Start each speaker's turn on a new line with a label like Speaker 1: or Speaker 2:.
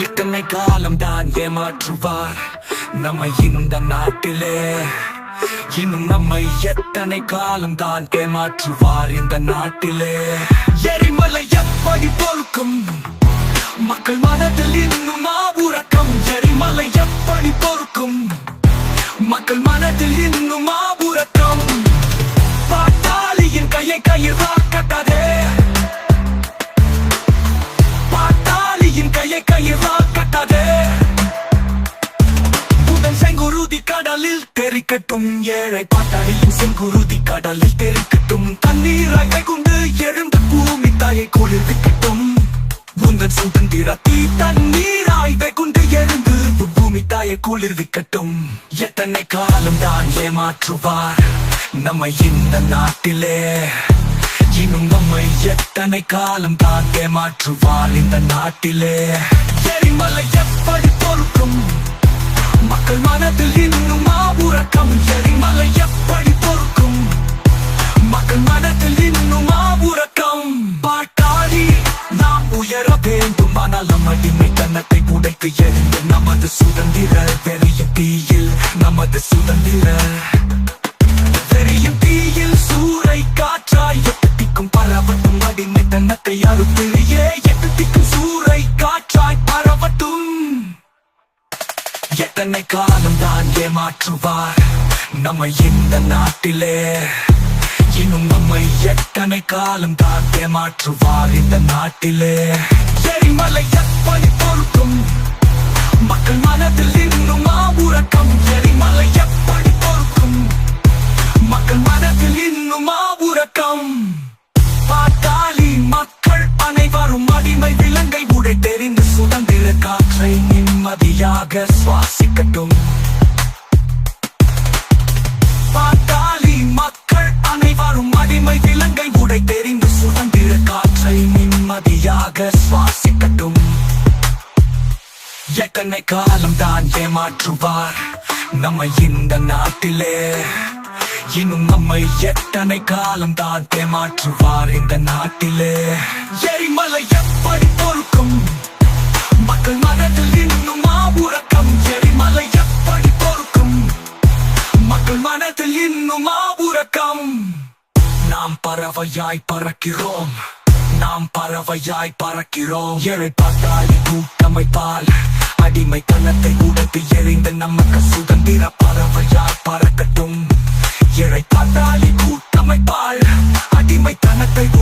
Speaker 1: இத்தனை காலம் தான் ஏமாற்றுவார் நம்மை இந்த நாட்டிலே. இன்னும் நம்மை எத்தனை காலம் தான் ஏமாற்றுவார் இந்த நாட்டிலே. எரிமலை எப்படி பொறுக்கும் மக்கள் மனதில் இன்னும் உறக்கம். எரிமலை எப்படி பொறுக்கும் மக்கள் மனதில் இன்னும் உறக்கம். பாட்டாளியின் கையை கயிறாக்காதே, பாட்டாளியின் கையை கயிறாக்காதே. புதன் செங்குருதி கடலில் தெரிக்கட்டும், ஏழை பாட்டாளியின் செங்குருதி கடலில் தெரிக்கட்டும். தண்ணீரை கொண்டு எழுந்த பூமி தாயை குளிர்விக்கட்டும். புதன் சுதந்திர தீ தண்ணீராய் கொண்டு எழுந்து பூமி தாயை குளிர்விக்கட்டும். எத்தனை காலம் தான் ஏமாற்றுவார் நம்மை இந்த நாட்டிலே. இன்னும் நம்மை எத்தனை காலம் தான் ஏமாற்றுவார் இந்த நாட்டிலே. எரிமலை எப்படி பொறுக்கும் மக்கள் மனதில் இன்னும் உறக்கம். எரிமலை எப்படி பொறுக்கும் மக்கள் மனதில் இன்னும் உறக்கம். பாட்டாளி நாம் உயர வேண்டும், ஆனால் நம் அடிமைத்தனத்தை உடைத்து எறிந்து நமது சுதந்திர வெறியும் தீயில், நமது சுதந்திர வெறியும் தீயில் சூறை காற்றாய் எட்டுத்திக்கும் பரவட்டும். அடிமைத்தனத்தை அறுப்பிலேயே எட்டுத்திக்கும் சூறை காற்றாய் பரவட்டும். எத்தனை காலம் தான் ஏமாற்றுவார் நம்மை இந்த நாட்டிலே. இன்னும் நம்மை எத்தனை காலம் தான் ஏமாற்றுவார் இந்த நாட்டிலே. எரிமலை எப்படி பொறுக்கும் மக்கள் மனதில் இன்னும் உறக்கம். எரிமலை எப்படி பொறுக்கும் மக்கள் மனதில் இன்னும் உறக்கம். பாட்டாளி மக்கள் அனைவரும் அடிமை விலங்கை உடை தெரிந்து சுதந்திர காற்றை நிம்மதியாக சுவாசிக்கட்டும். பாட்டாளி மக்கள் அனைவரும் அடிமை விலங்கை உடை தெரிந்து சுதந்திர காற்றை நிம்மதியாக சுவாசிக்கட்டும். எத்தனை காலம் தான் ஏமாற்றுவார் நம்மை இந்த நாட்டிலே. இன்னும் நம்மை எத்தனை காலம் தான் ஏமாற்றுவார் இந்த நாட்டிலே. எரிமலை எப்படி பொறுக்கும் மக்கள் மனதில் இன்னும் உறக்கம். எரிமலை எப்படி பொறுக்கும் மக்கள் மனதில் இன்னும் உறக்கம். நாம் பறவையாய் பறக்கிறோம், நாம் பறவையாய் பறக்கிறோம். ஏழை பாட்டாளி கூட்டமைப்பால் அடிமைத்தனத்தை உடைத்து எறிந்த நமக்கு சுதந்திர பறவையாய் பறக்கட்டும். ஏழை பாட்டாளி கூட்டமைப்பால் அடிமைத்தனத்தை